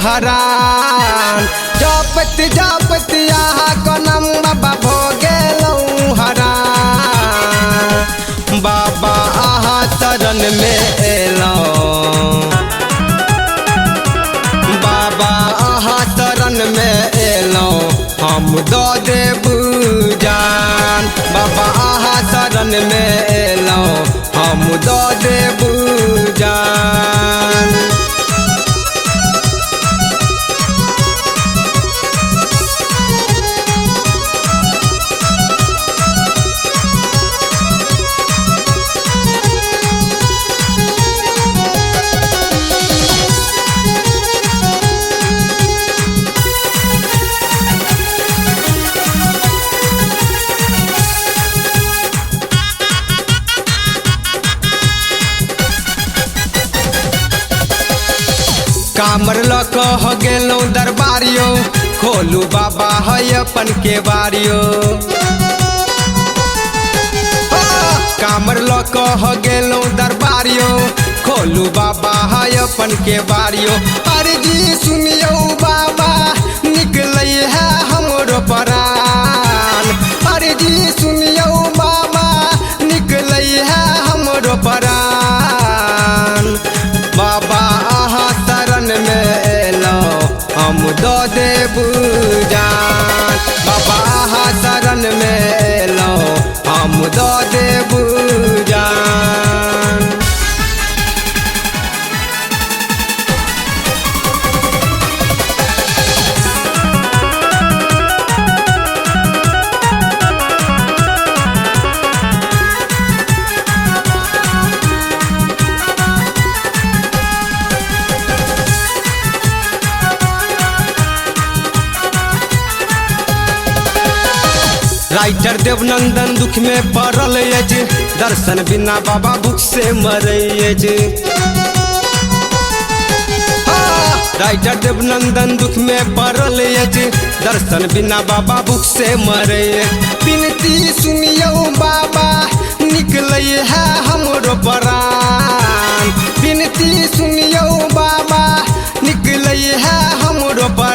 हरान। जपत जपत यहाँ कनम बाबा भोगेलौं हरान। बाबा आहा शरण में एलौं, बाबा आहा शरण में एलौं हम दो देबू जान। बाबा आहा शरण में एलौं हम दो देबू जान। कामर लक हो गेलौं दरबारियो, खोलू बाबा है अपन के बारियो। कामर लक हो गेलौं दरबारियो, खोलू बाबा है अपन के बारियो। अर्जी सुनियो बाबा निकलै है हमरो प्राण। अर्जी सुनियो बाबा निकलै है हमरो प्राण। बाबा आहा शरण में एलौं हम दो देबू जान। बाबा आहा शरण में एलौं हम दो देबू जान। राइटर देवनंदन दुख में पड़ल अछि, दर्शन बिना बाबा भूख से मरै अछि। राइटर देवनंदन दुख में पड़ल अछि, दर्शन बिना बाबा भूख से मरै। विनती सुनियो बाबा निकलै है हमरो प्राण। विनती सुनियो बाबा निकलै है हमरो प्राण।